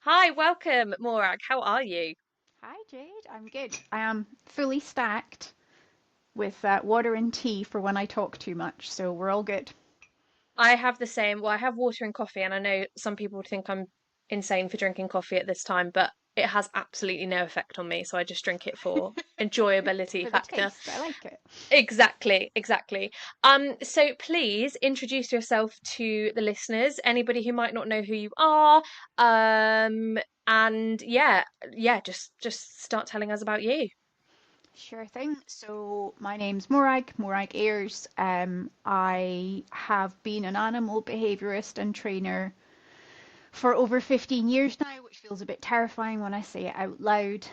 Hi, welcome, Morag. How are you? Hi Jade, I'm good. I am fully stacked with water and tea for when I talk too much, so we're all good. I have the same. Well, I have water and coffee, and I know some people would think I'm insane for drinking coffee at this time, but it has absolutely no effect on me, so I just drink it for enjoyability For the factor. taste, I like it. Exactly, exactly. So please introduce yourself to the listeners, anybody who might not know who you are. And yeah, just start telling us about you. Sure thing. So my name's Morag Heirs. I have been an animal behaviourist and trainer for over 15 years now, which feels a bit terrifying when I say it out loud.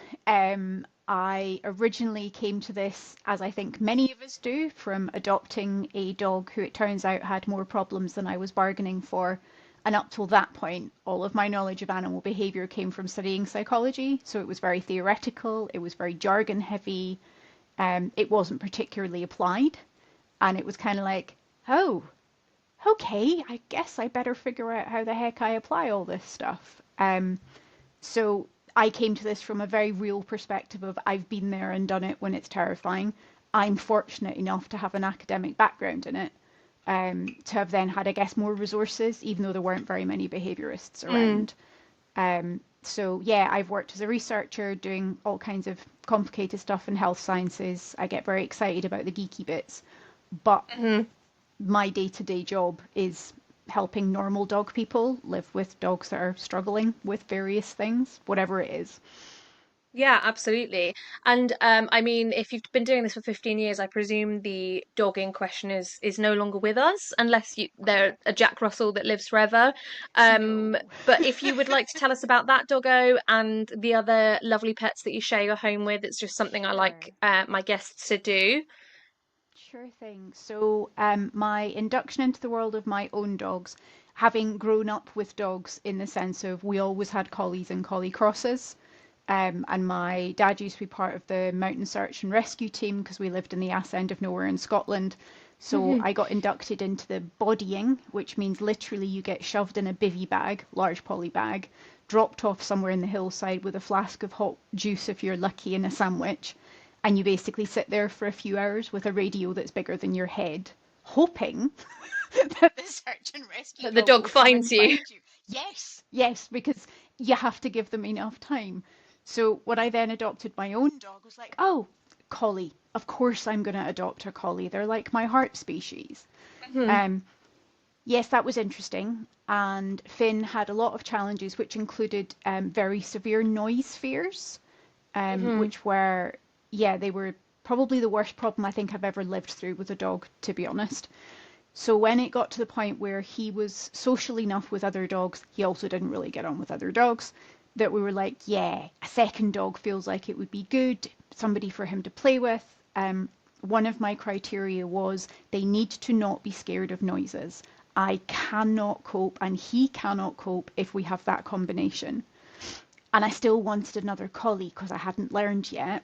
I originally came to this, as I think many of us do, from adopting a dog who it turns out had more problems than I was bargaining for. And up till that point, all of my knowledge of animal behavior came from studying psychology. So it was very theoretical, it was very jargon heavy, it wasn't particularly applied. And it was kind of like, oh, okay, I guess I better figure out how the heck I apply all this stuff. So I came to this from a very real perspective of I've been there and done it when it's terrifying. I'm fortunate enough to have an academic background in it, to have then had, I guess, more resources, even though there weren't very many behaviorists Mm, around. So yeah, I've worked as a researcher doing all kinds of complicated stuff in health sciences. I get very excited about the geeky bits, but mhm. my day-to-day job is helping normal dog people live with dogs that are struggling with various things, whatever it is. Yeah, absolutely. And I mean, if you've been doing this for 15 years, I presume the dog in question is no longer with us, unless they're a Correct. Jack Russell that lives forever. No. But if you would like to tell us about that doggo and the other lovely pets that you share your home with, it's just something I like Sure. my guests to do. Sure thing. So, my induction into the world of my own dogs, having grown up with dogs in the sense of we always had collies and collie crosses. And my dad used to be part of the mountain search and rescue team because we lived in the ass end of nowhere in Scotland. So I got inducted into the bodying, which means literally you get shoved in a bivy bag, large poly bag, dropped off somewhere in the hillside with a flask of hot juice if you're lucky and a sandwich, and you basically sit there for a few hours with a radio that's bigger than your head, hoping that the search and rescue The dog dog will come and finds you. find you. Yes, yes, because you have to give them enough time. So when I then adopted my own dog, I was like, oh, collie. Of course I'm going to adopt a collie. They're like my heart species. Mhm, Um, yes, that was interesting. And Finn had a lot of challenges, which included very severe noise fears, mhm. which were, yeah, they were probably the worst problem I think I've ever lived through with a dog, to be honest. So when it got to the point where he was social enough with other dogs, he also didn't really get on with other dogs, that we were like, yeah, a second dog feels like it would be good, somebody for him to play with. One of my criteria was they need to not be scared of noises. I cannot cope, and he cannot cope if we have that combination. And I still wanted another collie because I hadn't learned yet.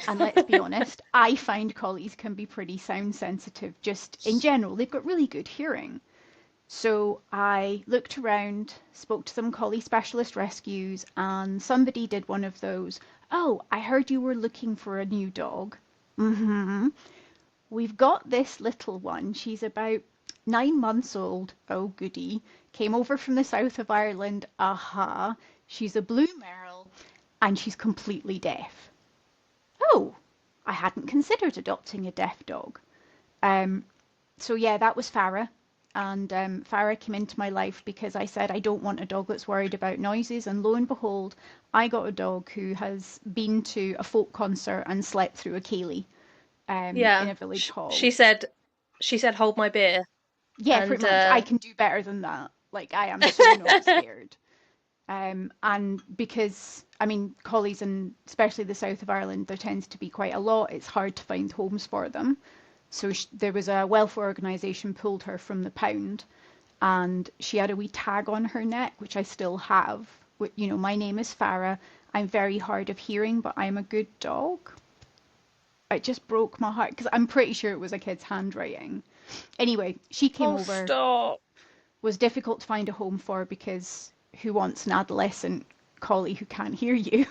And let's be honest, I find collies can be pretty sound sensitive just in general. They've got really good hearing. So I looked around, spoke to some collie specialist rescues, and somebody did one of those. Oh, I heard you were looking for a new dog. Mm-hmm. We've got this little one. She's about 9 months old. Oh, goody. Came over from the south of Ireland. Aha. She's a blue merle, and she's completely deaf. Oh, I hadn't considered adopting a deaf dog. Um, so yeah, that was Farah. And Farah came into my life because I said I don't want a dog that's worried about noises. And lo and behold, I got a dog who has been to a folk concert and slept through a ceilidh in Yeah, a village she hall. said, hold my beer, Yeah, pretty and much. I can do better than that. Like I am so not scared. And because, I mean, collies in especially the south of Ireland, there tends to be quite a lot. It's hard to find homes for them. So there was a welfare organisation pulled her from the pound, and she had a wee tag on her neck, which I still have. You know, my name is Farah. I'm very hard of hearing, but I'm a good dog. It just broke my heart because I'm pretty sure it was a kid's handwriting. Anyway, she came Oh, over, stop. was difficult to find a home for because who wants an adolescent collie who can't hear you.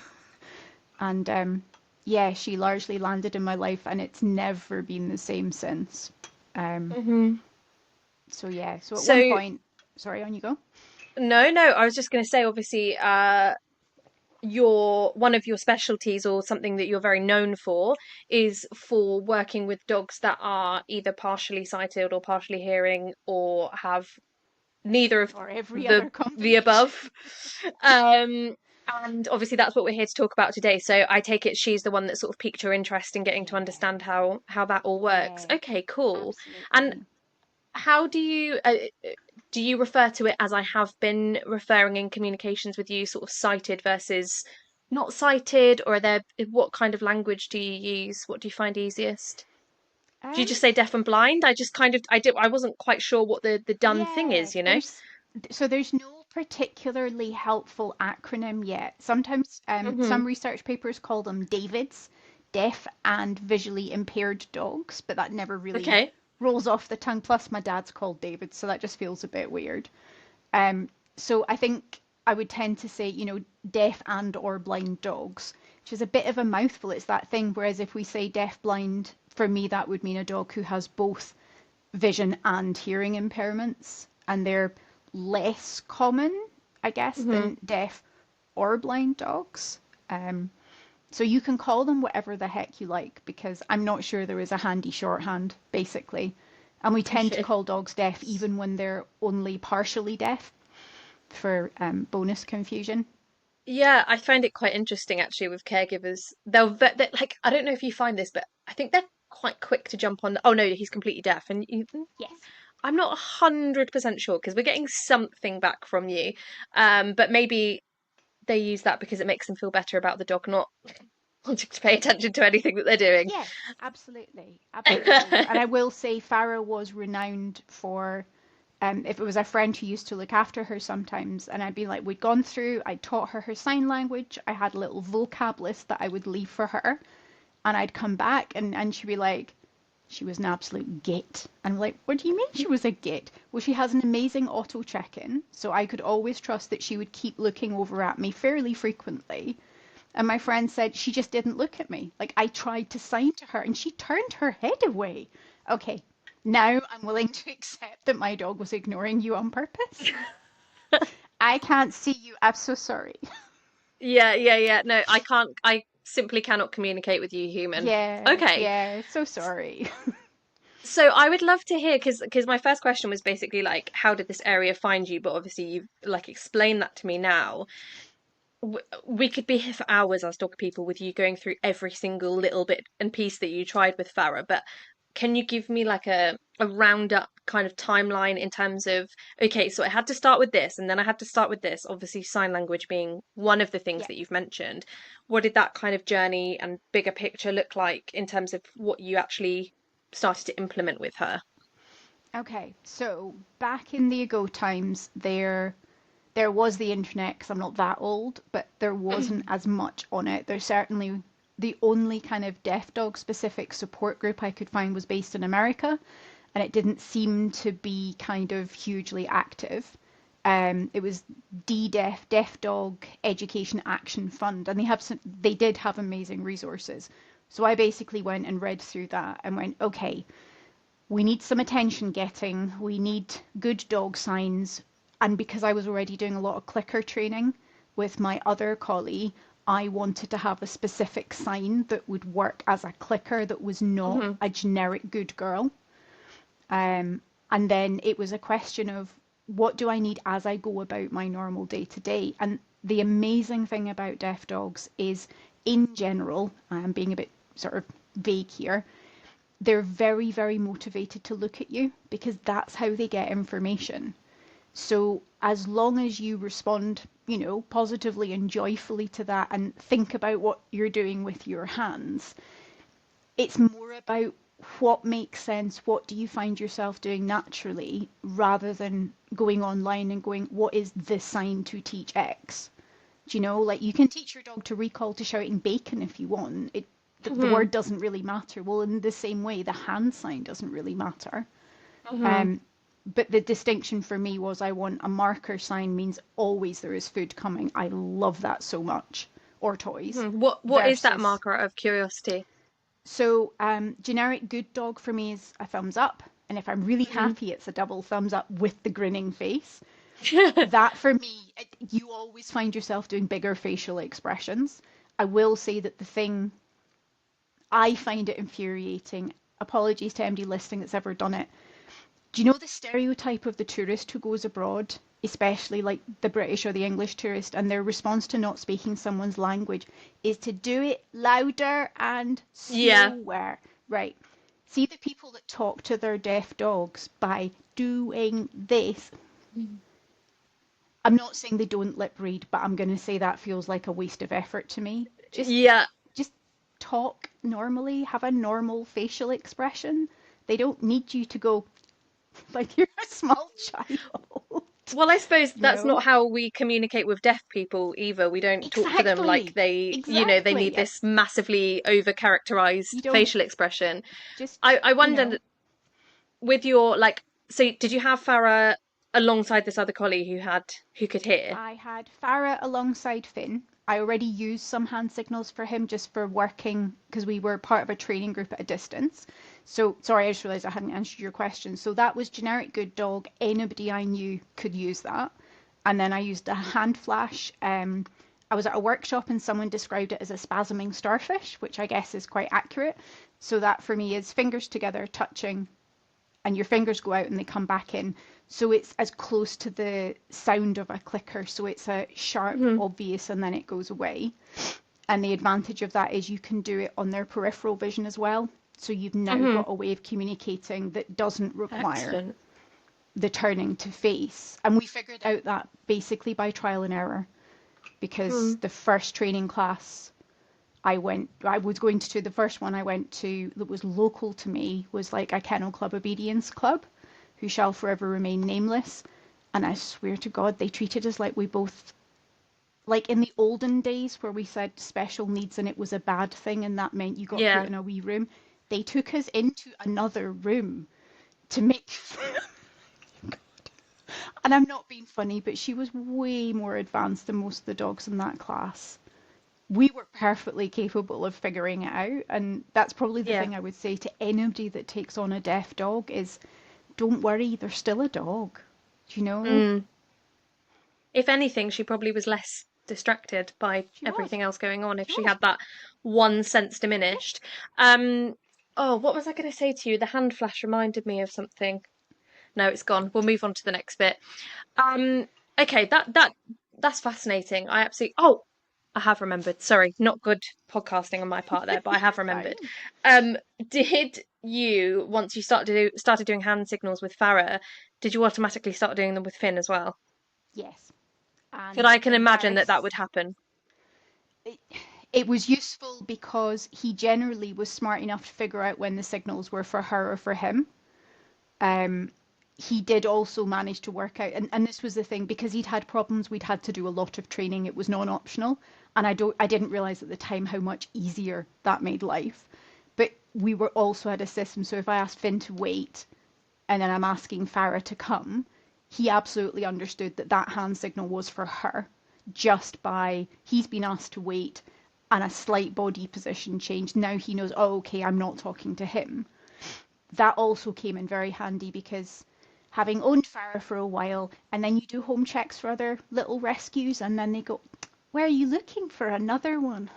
And yeah, she largely landed in my life, and it's never been the same since. Um, Hmm. so yeah, so at one So point, sorry, on you go. no, no, I was just going to say, obviously, your one of your specialties or something that you're very known for is for working with dogs that are either partially sighted or partially hearing or have neither of Or every the other the combination. above. Um, and obviously that's what we're here to talk about today. So I take it she's the one that sort of piqued your interest in getting to Yeah, understand how that all works. yeah, Okay, cool. And absolutely. how do you refer to it as I have been referring in communications with you, sort of sighted versus not sighted, or are there what kind of language do you use? What do you find easiest? Do you Um, just say deaf and blind? I just kind of I wasn't quite sure what the done thing yeah, is, you know? there's no particularly helpful acronym yet. Sometimes Hmm. some research papers call them DAVIDs, deaf and visually impaired dogs, but that never really Okay. rolls off the tongue. Plus, my dad's called David, so that just feels a bit weird. Um, so I think I would tend to say, deaf and or blind dogs, which is a bit of a mouthful. It's that thing. Whereas if we say deaf blind, for me that would mean a dog who has both vision and hearing impairments, and they're less common, I guess, Hmm. than deaf or blind dogs. Um, so you can call them whatever the heck you like, because I'm not sure there is a handy shorthand, basically. And we tend to Okay. call dogs deaf even when they're only partially deaf for bonus confusion. Yeah, I find it quite interesting actually with caregivers. They're like I don't know if you find this, but I think they're quite quick to jump on. Oh no, he's completely deaf, and Yes. I'm not 100% sure because we're getting something back from you. But maybe they use that because it makes them feel better about the dog not wanting to pay attention to anything that they're doing. Yes, absolutely, absolutely. And I will say Farah was renowned for, if it was a friend who used to look after her sometimes, and I'd be like, we'd gone through, I taught her her sign language, I had a little vocab list that I would leave for her, and I'd come back and she'd be like, she was an absolute git. And I'm like, what do you mean she was a git? Well, she has an amazing auto check-in, so I could always trust that she would keep looking over at me fairly frequently. And my friend said she just didn't look at me. Like I tried to sign to her and she turned her head away. Okay, now I'm willing to accept that my dog was ignoring you on purpose. I can't see you. I'm so sorry. Yeah, yeah, yeah. No, I can't. I simply cannot communicate with you, human. Yeah, Okay. yeah, so sorry. So I would love to hear because my first question was basically like, how did this area find you? But obviously you've like explained that to me now. We could be here for hours as dog people with you going through every single little bit and piece that you tried with Farah. But can you give me like a roundup kind of timeline in terms of okay, so I had to start with this and then I had to start with this. Obviously, sign language being one of the things Yeah. that you've mentioned. What did that kind of journey and bigger picture look like in terms of what you actually started to implement with her? Okay, so back in the ago times, there was the internet because I'm not that old, but there wasn't as much on it. There's certainly the only kind of deaf dog specific support group I could find was based in America, and it didn't seem to be kind of hugely active. It was DDEF, Deaf Dog Education Action Fund, and they did have amazing resources. So I basically went and read through that and went, okay, we need some attention getting, we need good dog signs. And because I was already doing a lot of clicker training with my other collie, I wanted to have a specific sign that would work as a clicker that was not Hmm. a generic good girl. And then it was a question of what do I need as I go about my normal day to day. And the amazing thing about deaf dogs is, in general, I'm being a bit sort of vague here, they're very, very motivated to look at you because that's how they get information. So as long as you respond, positively and joyfully to that and think about what you're doing with your hands, it's more about what makes sense, what do you find yourself doing naturally, rather than going online and going, what is the sign to teach X? Do you know, like you can teach your dog to recall to shouting bacon if you want. The Hmm. word doesn't really matter. Well, in the same way, the hand sign doesn't really matter. Hmm. But the distinction for me was I want a marker sign means always there is food coming. I love that so much. Or toys. What is that Versus, marker out of curiosity? so generic good dog for me is a thumbs up. And if I'm really Hmm. happy, it's a double thumbs up with the grinning face. That for me, you always find yourself doing bigger facial expressions. I will say that the thing I find it infuriating, apologies to MD Listing that's ever done it. Do you know the stereotype of the tourist who goes abroad, especially like the British or the English tourist, and their response to not speaking someone's language is to do it louder and Yeah. slower? Right. See the people that talk to their deaf dogs by doing this. I'm not saying they don't lip read, but I'm going to say that feels like a waste of effort to me. Yeah. Just talk normally, have a normal facial expression. They don't need you to go like you're a small child, Well, I suppose you that's know? not how we communicate with deaf people either. We don't talk to them like Exactly. they need Exactly. this massively over You characterized don't facial expression. just, I wondered with your like, so did you have Farah alongside this other collie who could hear? I had Farah alongside Finn. I already used some hand signals for him just for working because we were part of a training group at a distance. So, sorry, I just realised I hadn't answered your question. So, that was generic good dog. Anybody I knew could use that. And then I used a hand flash. I was at a workshop and someone described it as a spasming starfish, which I guess is quite accurate. So, that for me is fingers together, touching, and your fingers go out and they come back in. So it's as close to the sound of a clicker. So it's a sharp, Hmm. obvious, and then it goes away. And the advantage of that is you can do it on their peripheral vision as well. So you've now Hmm. got a way of communicating that doesn't require Excellent. the turning to face. And we figured out that basically by trial and error Hmm. because the first training class I was going to, the first one I went to that was local to me was like a Kennel Club obedience club, who shall forever remain nameless. And I swear to God, they treated us like we both, like in the olden days where we said special needs and it was a bad thing and that meant you got put Yeah. in a wee room. They took us into another room to make, and I'm not being funny, but she was way more advanced than most of the dogs in that class. We were perfectly capable of figuring it out, and that's probably the Yeah. thing I would say to anybody that takes on a deaf dog is don't worry, they're still a dog. Do you know? Mm. If anything, she probably was less distracted by She was. everything else going on if She she was. had that one sense Yeah. diminished. Um, oh, what was I going to say to you? The hand flash reminded me of something. No, it's gone. We'll move on to the next bit. Um, okay, that's fascinating. I absolutely. Oh, I have remembered. Sorry, not good podcasting on my part there, but I You're have remembered. fine. Um, did you once you started doing hand signals with Farah, did you automatically start doing them with Finn as well? Yes. But And I can imagine that embarrass. would happen. It, it was useful because he generally was smart enough to figure out when the signals were for her or for him. Um, he did also manage to work out, and this was the thing, because he'd had problems, we'd had to do a lot of training. It was non-optional, and I didn't realize at the time how much easier that made life. But we were also had a system, so if I asked Finn to wait, and then I'm asking Farah to come, he absolutely understood that that hand signal was for her, just by he's been asked to wait, and a slight body position change. Now he knows, oh, okay, I'm not talking to him. That also came in very handy because having owned Farah for a while, and then you do home checks for other little rescues, and then they go, where are you looking for another one?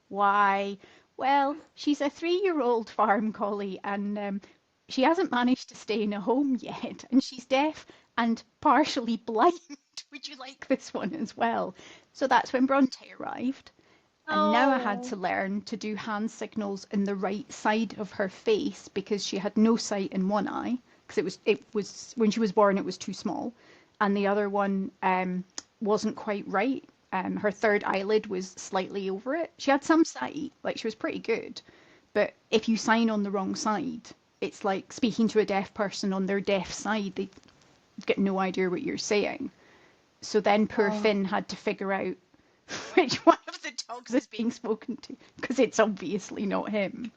Why? Well, she's a 3-year-old farm collie, and she hasn't managed to stay in a home yet, and she's deaf and partially blind. Would you like this one as well? So that's when Bronte arrived. And now I had Oh. to learn to do hand signals in the right side of her face because she had no sight in one eye because it was when she was born it was too small, and the other one wasn't quite right. Her third eyelid was slightly over it. She had some sight, like she was pretty good, but if you sign on the wrong side, it's like speaking to a deaf person on their deaf side. They get no idea what you're saying. So then poor Oh. Finn had to figure out which one of the dogs is being spoken to because it's obviously not him.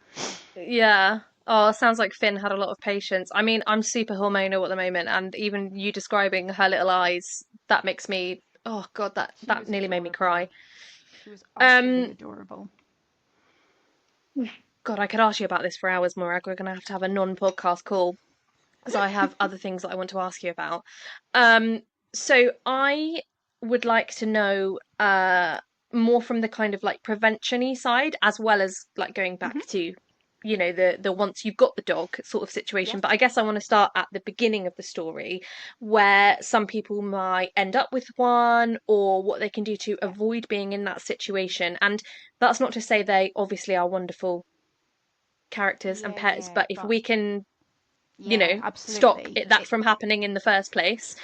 Yeah. Oh, sounds like Finn had a lot of patience. I mean, I'm super hormonal at the moment, and even you describing her little eyes, that makes me, oh God, She that was nearly made me cry. adorable. She was utterly Um, adorable. God, I could ask you about this for hours, Morag. We're gonna have to have a non-podcast call because I have other things that I want to ask you about. Um, so I would like to know more from the kind of like prevention-y side, as well as like going Hmm. back to, the once you've got the dog sort of situation. Yes. But I guess I want to start at the beginning of the story, where some people might end up with one, or what they can do to Yeah. avoid being in that situation. And that's not to say they obviously are wonderful characters and pets, Yeah, but if but we can yeah, stop absolutely. that from happening in the first place,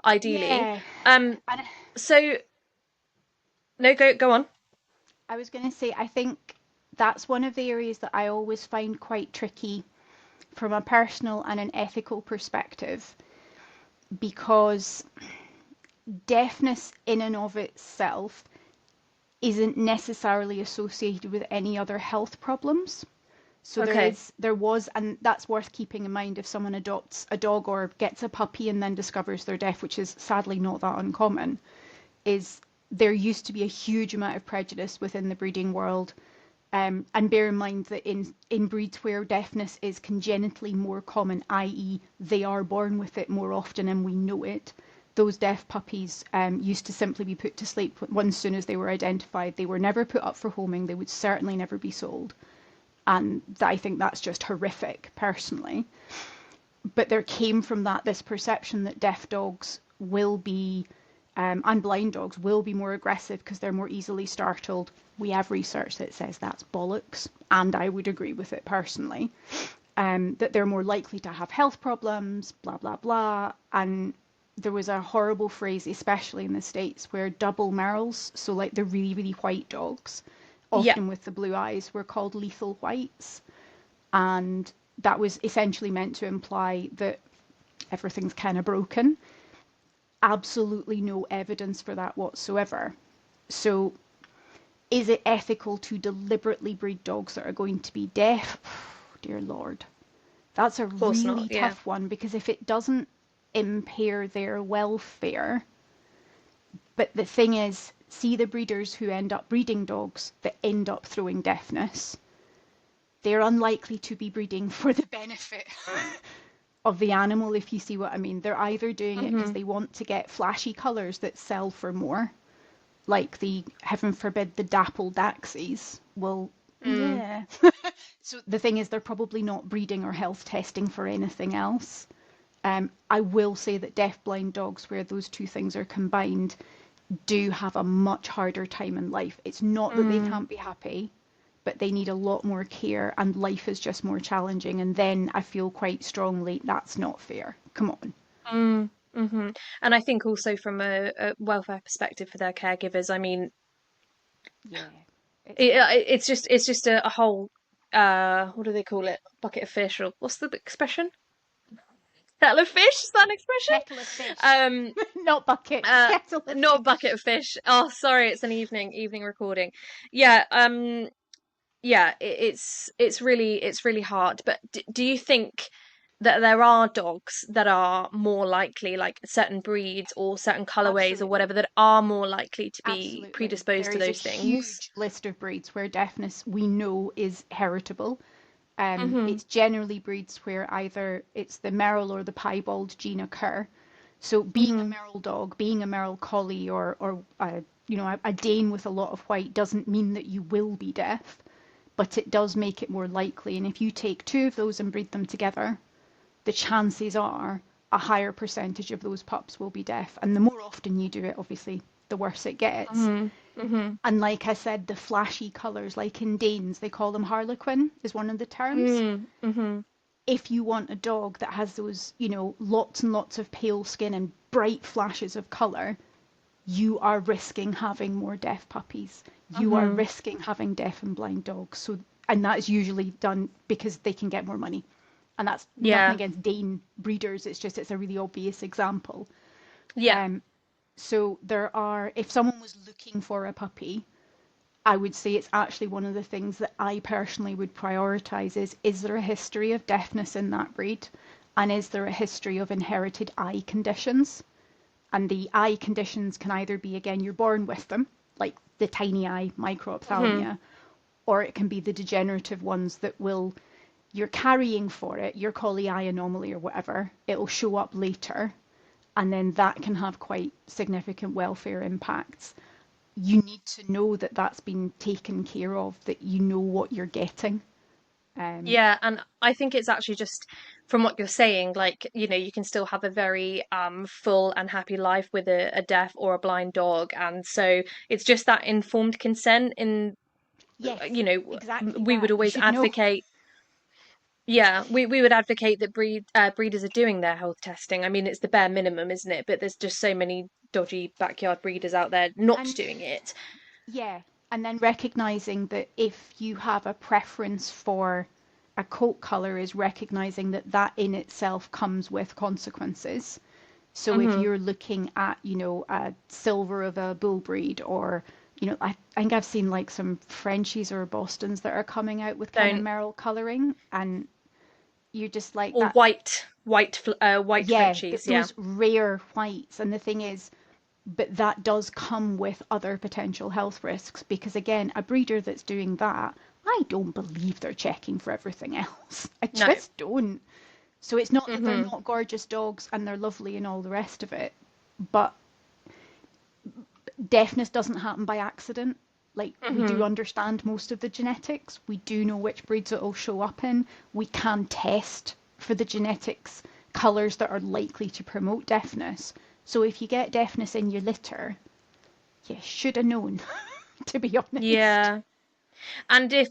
ideally. Yeah. Um, And so no, go on. I was going to say, I think that's one of the areas that I always find quite tricky from a personal and an ethical perspective, because deafness in and of itself isn't necessarily associated with any other health problems. So Okay. there was, and that's worth keeping in mind if someone adopts a dog or gets a puppy and then discovers they're deaf, which is sadly not that uncommon, is there used to be a huge amount of prejudice within the breeding world. And bear in mind that in breeds where deafness is congenitally more common, i.e., they are born with it more often and we know it, those deaf puppies used to simply be put to sleep as soon as they were identified. They were never put up for homing. They would certainly never be sold. And I think that's just horrific, personally. But there came from that this perception that deaf dogs will be, and blind dogs will be more aggressive because they're more easily startled. We have research that says that's bollocks, and I would agree with it personally. That they're more likely to have health problems, blah, blah, blah. And there was a horrible phrase, especially in the States, where double merles, so like the really, really white dogs, Yeah. often with the blue eyes, were called lethal whites. And that was essentially meant to imply that everything's kind of broken. Absolutely no evidence for that whatsoever. So, is it ethical to deliberately breed dogs that are going to be deaf? Dear Lord. That's a Of course not. really Yeah. tough one, because if it doesn't impair their welfare, but the thing is, see the breeders who end up breeding dogs that end up throwing deafness, they're unlikely to be breeding for the benefit of the animal, if you see what I mean. They're either doing it because Hmm. they want to get flashy colours that sell for more, like the, heaven forbid, the dapple daxies. Well, Mm. yeah. So the thing is, they're probably not breeding or health testing for anything else. I will say that deaf-blind dogs, where those two things are combined, do have a much harder time in life. It's not that they Mm. can't be happy, but they need a lot more care and life is just more challenging. And then I feel quite strongly that's not fair. Come on. Mm. Hmm. And I think also from a welfare perspective for their caregivers, I mean, Yeah, it's tough. it's just a whole what do they call it? Bucket of fish, or what's the expression? Kettle of fish? Is that an expression? Kettle of fish, Um, not bucket, uh, kettle of not fish. bucket of fish. Oh, sorry, it's an evening recording. Yeah, yeah, it's really hard. But do you think that there are dogs that are more likely, like certain breeds or certain colorways or Absolutely. whatever, that are more likely to be Absolutely. predisposed There to is a those things? huge list of breeds where deafness we know is heritable. Hmm. It's generally breeds where either it's the Merle or the Piebald gene occur. So being a Hmm. Merle dog, being a Merle collie, or a Dane with a lot of white doesn't mean that you will be deaf, but it does make it more likely. And if you take two of those and breed them together, the chances are a higher percentage of those pups will be deaf. And the more often you do it, obviously, the worse it gets. Hmm. Hmm. And like I said, the flashy colours, like in Danes, they call them harlequin, is one of the terms. Mm. Hmm. If you want a dog that has those, lots and lots of pale skin and bright flashes of colour, you are risking having more deaf puppies. You are Hmm. risking having deaf and blind dogs. So, and that is usually done because they can get more money. And that's nothing Yeah. against Dane breeders. It's just, it's a really obvious example. Yeah. Um, so there are, if someone was looking for a puppy, I would say it's actually one of the things that I personally would prioritize is there a history of deafness in that breed? And is there a history of inherited eye conditions? And the eye conditions can either be, again, you're born with them, like the tiny eye, Hmm. microphthalmia, or it can be the degenerative ones that will, you're carrying for it, your collie eye anomaly or whatever, it'll show up later, and then that can have quite significant welfare impacts. You need to know that that's been taken care of, that you know what you're getting. Um, Yeah, and I think it's actually just from what you're saying, like, you can still have a very full and happy life with a deaf or a blind dog. And so it's just that informed consent in, yes, you know, exactly we would that. You always should know. advocate, yeah, we would advocate that breeders are doing their health testing. I mean, it's the bare minimum, isn't it? But there's just so many dodgy backyard breeders out there not And doing it. yeah, and then recognizing that if you have a preference for a coat color, is recognizing that that in itself comes with consequences. So if Hmm. you're looking at, a silver of a bull breed, or, I think I've seen like some Frenchies or Bostons that are coming out with kind of Don't merle coloring, and you're just like or that. white Yeah, Frenchies, yeah. those rare whites. And the thing is, but that does come with other potential health risks because, again, a breeder that's doing that, I don't believe they're checking for everything else. I No. just don't. So it's not that they're Hmm. not gorgeous dogs and they're lovely and all the rest of it, but deafness doesn't happen by accident. Like, we do Hmm. understand most of the genetics. We do know which breeds it'll show up in. We can test for the genetics colours that are likely to promote deafness. So if you get deafness in your litter, you should have known, to be honest. Yeah. And if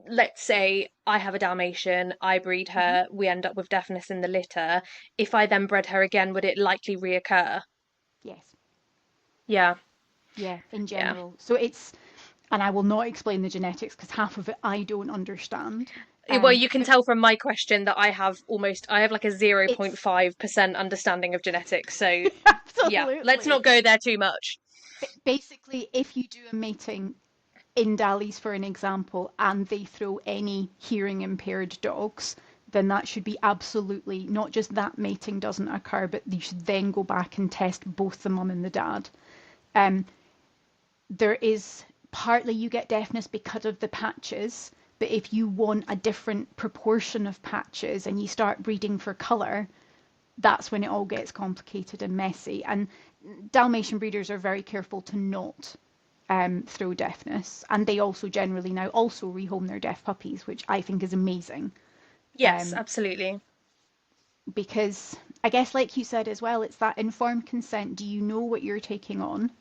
let's say I have a Dalmatian, I breed Hmm. her, we end up with deafness in the litter, if I then bred her again, would it likely reoccur? Yes. Yeah. Yeah, in Yeah. general. So it's, and I will not explain the genetics because half of it I don't understand. Well, you can But tell from my question that I have like a it's 0.5% understanding of genetics. So, yeah, let's absolutely. not go there too much. Basically, if you do a mating in Dallies, for an example, and they throw any hearing impaired dogs, then that should be absolutely not just that mating doesn't occur, but you should then go back and test both the mum and the dad. Um, there is partly you get deafness because of the patches, but if you want a different proportion of patches and you start breeding for colour, that's when it all gets complicated and messy. And Dalmatian breeders are very careful to not throw deafness, and they also generally now also rehome their deaf puppies, which I think is amazing. Yes, Um, absolutely. because I guess, like you said as well, it's that informed consent. Do you know what you're taking on?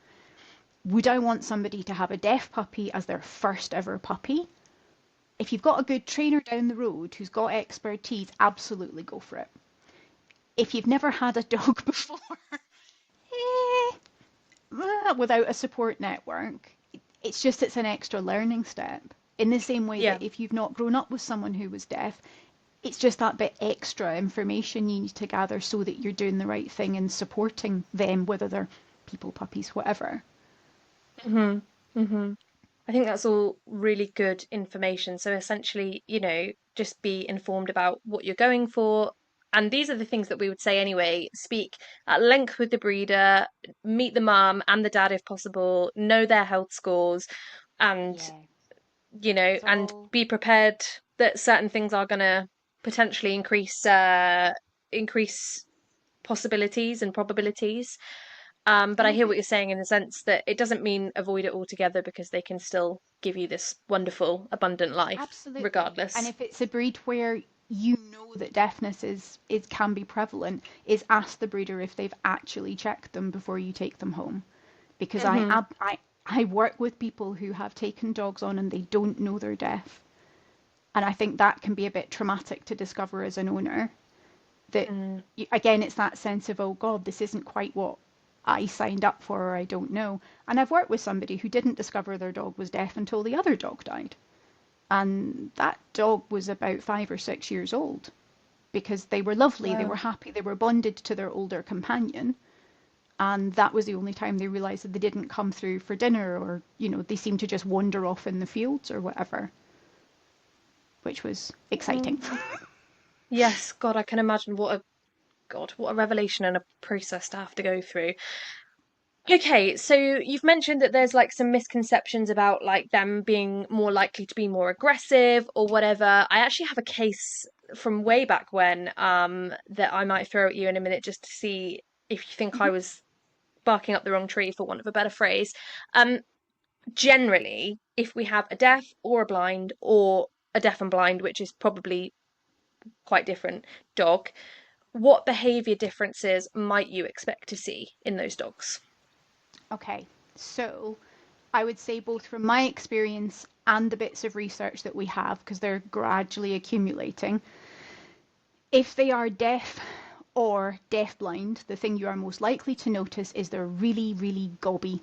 Would I want somebody to have a deaf puppy as their first ever puppy? If you've got a good trainer down the road who's got expertise, absolutely go for it. If you've never had a dog before, eh, without a support network, it's an extra learning step. In the same way Yeah. that if you've not grown up with someone who was deaf, it's just that bit extra information you need to gather so that you're doing the right thing and supporting them, whether they're people, puppies, whatever. Hmm. Hmm. I think that's all really good information. So essentially, just be informed about what you're going for. And these are the things that we would say anyway. Speak at length with the breeder, meet the mum and the dad if possible, know their health scores, and, Yeah, it's and all. be prepared that certain things are going to potentially increase possibilities and probabilities. But And I if hear what you're it's saying in the sense that it doesn't mean avoid it altogether because they can still give you this wonderful, abundant life, absolutely, and regardless. if it's a breed where you know that deafness is can be prevalent, is ask the breeder if they've actually checked them before you take them home, because Hmm. I work with people who have taken dogs on and they don't know they're deaf, and I think that can be a bit traumatic to discover as an owner. That Mm. again, it's that sense of, oh God, this isn't quite what I signed up for, or I don't know. And I've worked with somebody who didn't discover their dog was deaf until the other dog died. And that dog was about 5 or 6 years old because they were lovely, they were Wow. happy, they were bonded to their older companion. And that was the only time they realised that they didn't come through for dinner, or, they seemed to just wander off in the fields or whatever, which was exciting. Mm. Yes, God, I can imagine what a revelation and a process to have to go through. Okay, so you've mentioned that there's like some misconceptions about like them being more likely to be more aggressive or whatever. I actually have a case from way back when that I might throw at you in a minute just to see if you think I was barking up the wrong tree for want of a better phrase. Um Generally, if we have a deaf or a blind or a deaf and blind, which is probably quite different dog, what behavior differences might you expect to see in those dogs? Okay, so I would say both from my experience and the bits of research that we have, because they're gradually accumulating, if they are deaf or deafblind, the thing you are most likely to notice is they're really, really gobby.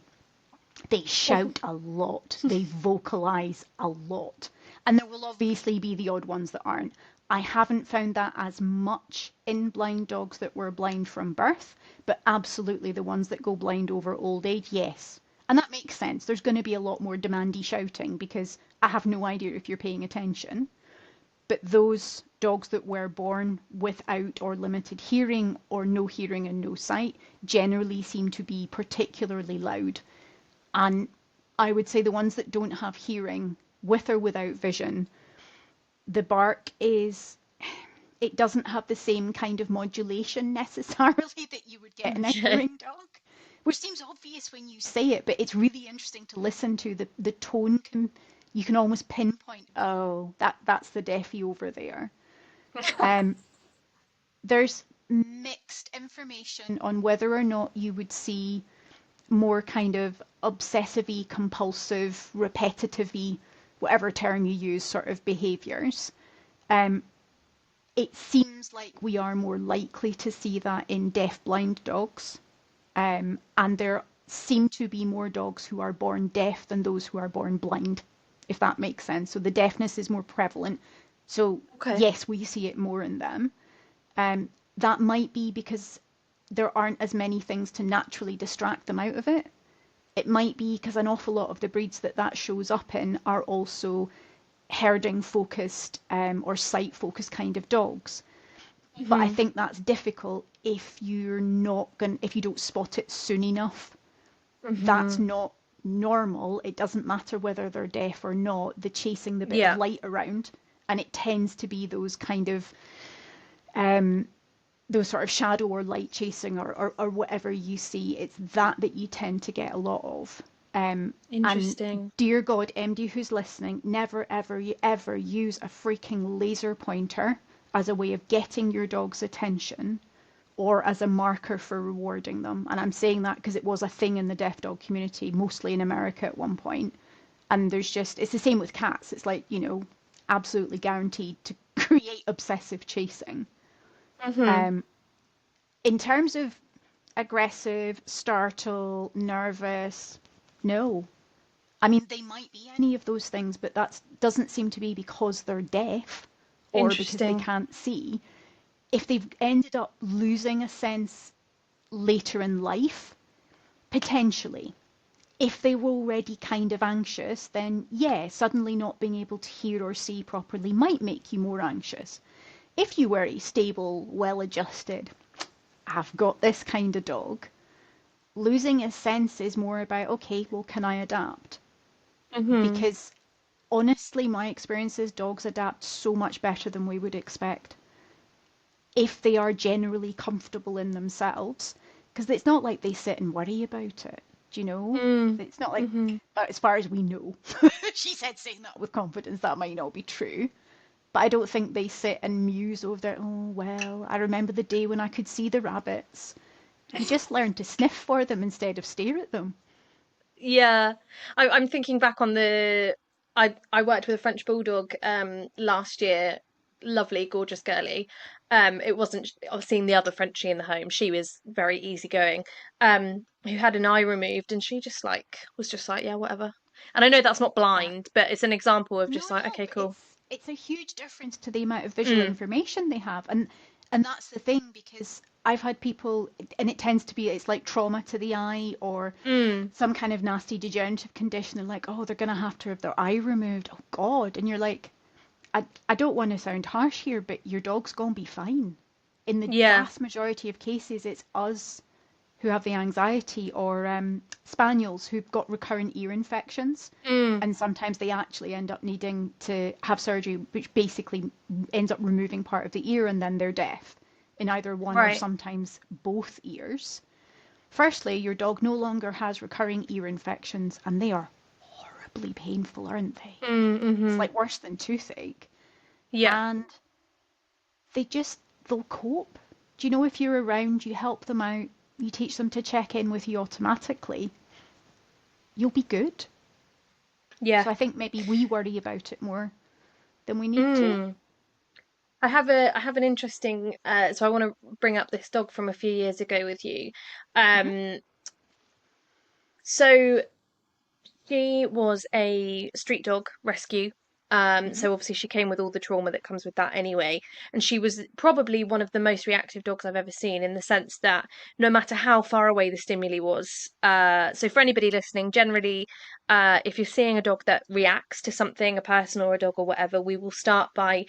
They shout a lot, they vocalize a lot. And there will obviously be the odd ones that aren't. I haven't found that as much in blind dogs that were blind from birth, but absolutely the ones that go blind over old age, yes. And that makes sense. There's going to be a lot more demandy shouting because I have no idea if you're paying attention. But those dogs that were born without or limited hearing or no hearing and no sight generally seem to be particularly loud. And I would say the ones that don't have hearing, with or without vision, the bark is, it doesn't have the same kind of modulation necessarily that you would get in a Okay. hearing dog, which seems obvious when you say it, but it's really interesting to listen to. The tone can, you can almost pinpoint, oh, that's the deafy over there. Um, there's mixed information on whether or not you would see more kind of obsessive compulsive, repetitive whatever term you use, sort of behaviours. Um, it seems like we are more likely to see that in deaf-blind dogs. And there seem to be more dogs who are born deaf than those who are born blind, if that makes sense. So the deafness is more prevalent. So Okay. yes, we see it more in them. That might be because there aren't as many things to naturally distract them out of it. It might be because an awful lot of the breeds that shows up in are also herding focused or sight focused kind of dogs. But I Hmm. think that's difficult if if you don't spot it soon enough. That's Hmm. not normal. It doesn't matter whether they're deaf or not. They're chasing the bit of Yeah. light around, and it tends to be those kind of um, those sort of shadow or light chasing, or whatever you see. It's that you tend to get a lot of. And Interesting. dear God, MD who's listening, never ever ever use a freaking laser pointer as a way of getting your dog's attention or as a marker for rewarding them. And I'm saying that because it was a thing in the deaf dog community, mostly in America at one point. And it's the same with cats. It's like, absolutely guaranteed to create obsessive chasing. Hmm. Um, in terms of aggressive, startle, nervous, no. I mean, they might be any of those things, but that doesn't seem to be because they're deaf or because they Interesting. can't see. If they've ended up losing a sense later in life, potentially. If they were already kind of anxious, then yeah, suddenly not being able to hear or see properly might make you more anxious. If you were a stable, well adjusted, I've got this kind of dog, losing a sense is more about, okay, well, can I adapt? Hmm. Because honestly, my experience is dogs adapt so much better than we would expect if they are generally comfortable in themselves. Because it's not like they sit and worry about it. Do you know? Mm. It's not like, Hmm. as far as we know. She said saying that with confidence, that might not be true. But I don't think they sit and muse over there. Oh, well, I remember the day when I could see the rabbits. You just learn to sniff for them instead of stare at them. Yeah, I'm thinking back on I worked with a French bulldog last year, lovely, gorgeous girly. It wasn't I was seeing the other Frenchie in the home. She was very easygoing. Who had an eye removed, and she just like was just like, yeah, whatever. And I know that's not Yeah. blind, but it's an example of No, just like, no, okay, but cool. it's a huge difference to the amount of visual Mm, information they have, and that's the thing because I've had people, and it tends to be, it's like trauma to the eye or Mm. some kind of nasty degenerative condition. They're like, oh, they're going to have to have their eye removed. Oh, God. And you're like, I don't want to sound harsh here, but your dog's going to be fine. In the Yeah. vast majority of cases, it's us who have the anxiety, or spaniels who've got recurrent ear infections. Mm. And sometimes they actually end up needing to have surgery, which basically ends up removing part of the ear, and then they're deaf in either one or Right. sometimes both ears. Firstly, your dog no longer has recurring ear infections, and they are horribly painful, aren't they? Mm. It's Mm-hmm. like worse than toothache. Yeah. And they'll cope. Do you know, if you're around, you help them out, you teach them to check in with you automatically, you'll be good. Yeah. So I think maybe we worry about it more than we need to. Mm. I have an interesting so I want to bring up this dog from a few years ago with you. Hmm. Um, so she was a street dog rescue. Hmm. So obviously she came with all the trauma that comes with that anyway. And she was probably one of the most reactive dogs I've ever seen, in the sense that no matter how far away the stimuli was, so for anybody listening, generally, if you're seeing a dog that reacts to something, a person or a dog or whatever, we will start by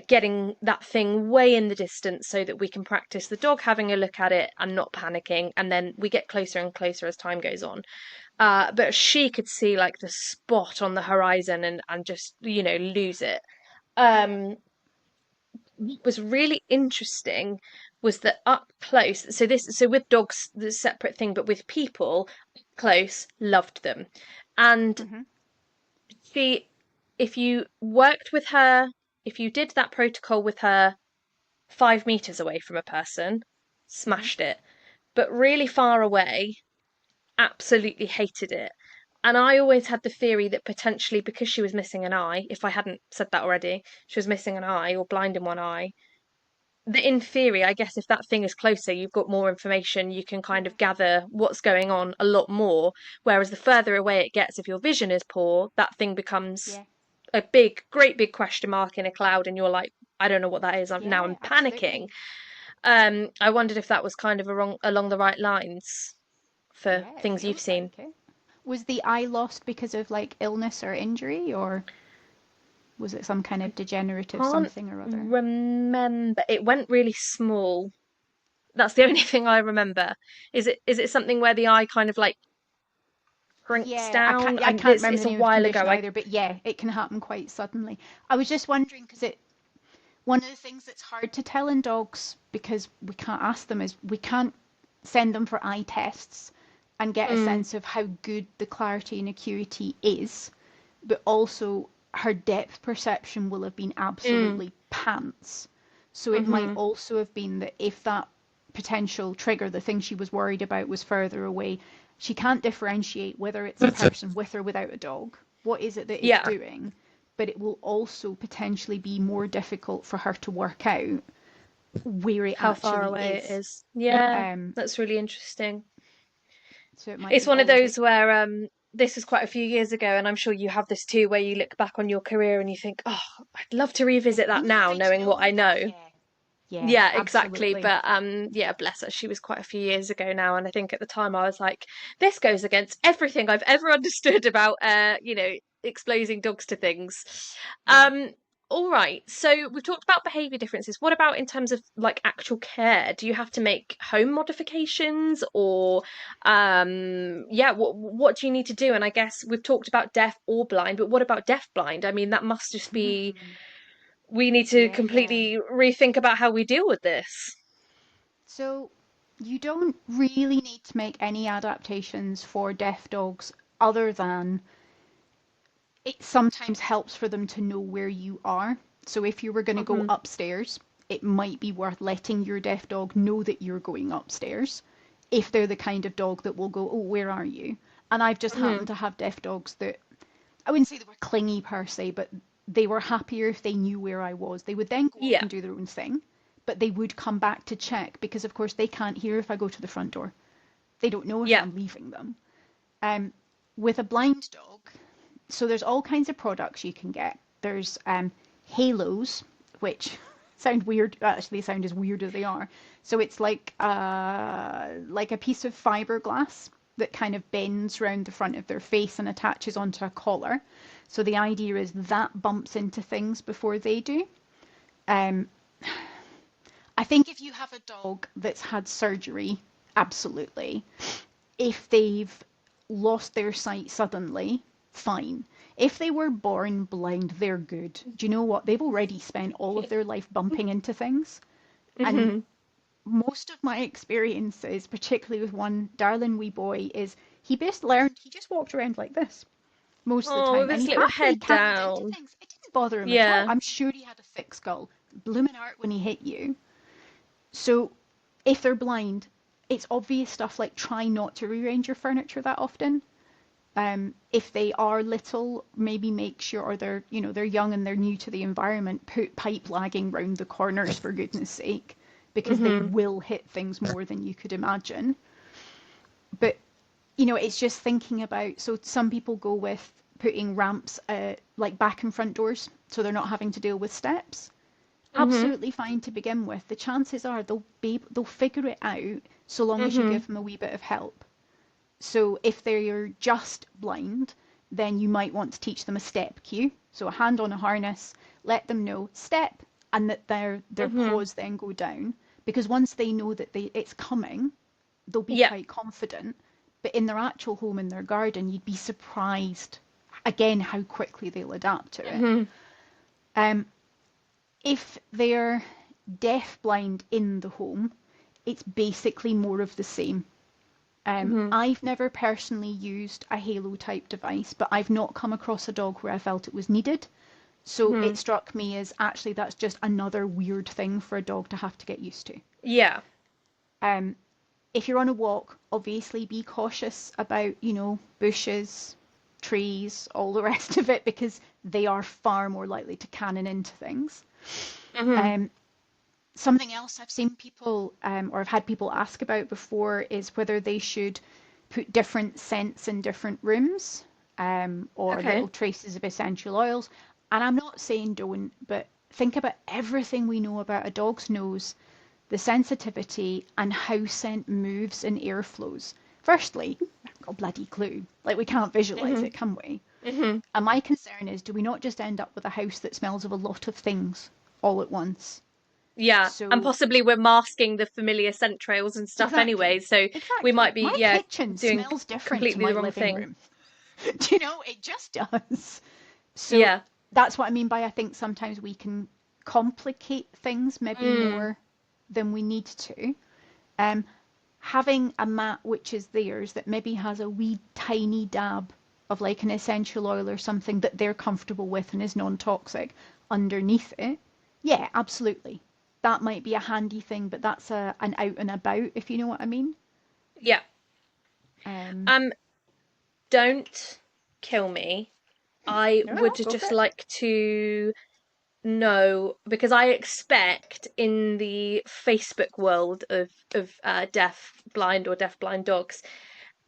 getting that thing way in the distance so that we can practice the dog having a look at it and not panicking. And then we get closer and closer as time goes on. But she could see like the spot on the horizon and just, lose it. Um, what was really interesting was that up close, so with dogs, the separate thing, but with people, up close, loved them. And Hmm. she, if you worked with her, if you did that protocol with her 5 meters away from a person, Hmm. smashed it. But really far away, absolutely hated it. And I always had the theory that potentially, because she was missing an eye, if I hadn't said that already, she was missing an eye or blind in one eye. That in theory, I guess if that thing is closer, you've got more information, you can kind Yeah. of gather what's going on a lot more. Whereas the further away it gets, if your vision is poor, that thing becomes Yeah. a big, great big question mark in a cloud, and you're like, I don't know what that is. I'm Yeah, panicking. absolutely. I wondered if that was kind of along the right lines for Yeah, it things you've feels seen. like it. Was the eye lost because of like illness or injury, or was it some kind I of degenerative can't something or other? remember. It went really small. That's the only thing I remember. Is it something where the eye kind of like shrinks Yeah, I can't. down? Yeah, I And can't remember it's the a name of the while ago. condition I either, but yeah, it can happen quite suddenly. I was just wondering because one of the things that's hard to tell in dogs, because we can't ask them, is we can't send them for eye tests and get a mm, sense of how good the clarity and acuity is, but also her depth perception will have been mm, absolutely pants. So it might mm-hmm. also have been that if that potential trigger, the thing she was worried about, was further away, she can't differentiate whether it's a person with or without a dog. What is it that it's Yeah, doing? But it will also potentially be more difficult for her to work out where it how far actually away it is. is. Yeah, Um, that's really interesting. so it might It's be one of all of it. those where this was quite a few years ago, and I'm sure you have this too, where you look back on your career and you think, oh, I'd love to If revisit that only now, I'd knowing what I known that. know. Yeah. Yeah, Yeah, exactly. absolutely. But yeah, bless her. She was quite a few years ago now, and I think at the time I was like, this goes against everything I've ever understood about exposing dogs to things. Yeah. Um, all right. So we've talked about behavior differences. What about in terms of like actual care? Do you have to make home modifications, or yeah, what do you need to do? And I guess we've talked about deaf or blind, but what about deaf blind? I mean, that must just be, we need to Yeah, yeah. completely rethink about how we deal with this. So you don't really need to make any adaptations for deaf dogs other than it sometimes helps for them to know where you are. So if you were going to go Hmm. upstairs, it might be worth letting your deaf dog know that you're going upstairs. If they're the kind of dog that will go, oh, where are you? And I've just Hmm. happened to have deaf dogs that I wouldn't say they were clingy per se, but they were happier if they knew where I was. They would then go off Yeah. and do their own thing, but they would come back to check because, of course, they can't hear if I go to the front door. They don't know if Yeah. I'm leaving them. Um, with a blind dog, so there's all kinds of products you can get. There's halos, which sound weird. Actually, they sound as weird as they are. So it's like a piece of fiberglass that kind of bends round the front of their face and attaches onto a collar. So the idea is that bumps into things before they do. Um, I think if you have a dog that's had surgery, absolutely. If they've lost their sight suddenly, fine. If they were born blind, they're good. Do you know what? They've already spent all of their life bumping into things. And Hmm. most of my experiences, particularly with one darling wee boy, is he best learned, he just walked around like this most of the Oh, time. with And his he little happily head cannoned into down. things. It didn't bother him at all. Yeah. I'm sure he had a thick skull. Blooming hurt when he hit you. So if they're blind, it's obvious stuff like try not to rearrange your furniture that often. If they are little, maybe make sure, or they're young and they're new to the environment, put pipe lagging round the corners for goodness sake, because they Hmm. will hit things more than you could imagine. But it's just thinking about. So some people go with putting ramps, like back and front doors, so they're not having to deal with steps. Hmm. Absolutely fine to begin with. The chances are they'll figure it out so long as you Hmm. give them a wee bit of help. So if they're just blind, then you might want to teach them a step cue. So a hand on a harness, let them know step, and that their Hmm. paws then go down. Because once they know that it's coming, they'll be Yeah. quite confident. But in their actual home, in their garden, you'd be surprised again how quickly they'll adapt to it. Hmm. Um, if they're deaf blind in the home, it's basically more of the same. Hmm. I've never personally used a Halo type device, but I've not come across a dog where I felt it was needed. So Hmm. it struck me as actually that's just another weird thing for a dog to have to get used to. Yeah. Um, if you're on a walk, obviously be cautious about, bushes, trees, all the rest of it, because they are far more likely to cannon into things. Hmm. Um, Something else I've seen people, or I've had people ask about before, is whether they should put different scents in different rooms, or Okay. little traces of essential oils. And I'm not saying don't, but think about everything we know about a dog's nose, the sensitivity, and how scent moves and air flows. Firstly, we haven't got a bloody clue. Like, we can't visualize Hmm. it, can we? Hmm. And my concern is, do we not just end up with a house that smells of a lot of things all at once? Yeah. And So possibly we're masking the familiar scent trails and stuff exactly. anyway, so we Exactly. might be, My yeah, kitchen doing smells different to completely my the wrong living thing. room. Do you know? It just does. So Yeah. that's what I mean by I think sometimes we can complicate things maybe Mm. more than we need to. Um, Having a mat which is theirs that maybe has a wee tiny dab of like an essential oil or something that they're comfortable with and is non-toxic underneath it, yeah, absolutely. That might be a handy thing, but that's an out and about, if you know what I mean. Yeah. Um, Um, don't kill me. I no, would no, go for just it. like to know because I expect in the Facebook world of deaf blind or deaf blind dogs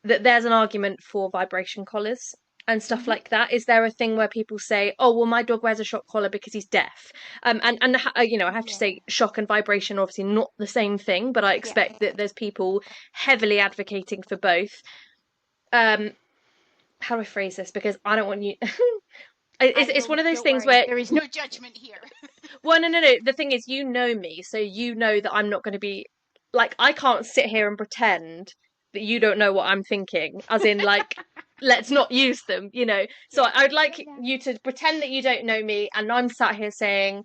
that there's an argument for vibration collars and stuff Hmm. like that. Is there a thing where people say, "Oh, well, my dog wears a shock collar because he's deaf"? I have to Yeah, say, shock and vibration are obviously not the same thing, but I yeah. expect that there's people heavily advocating for both. Um, how do I phrase this? Because I don't want you. I It's know, one of those don't things worry. where There is no judgment here. well, no, no, no. The thing is, you know me, so you know that I'm not going to be like I can't sit here and pretend that you don't know what I'm thinking. As in, like, let's not use them, you know. So Yeah, I'd no, like no. you to pretend that you don't know me, and I'm sat here saying,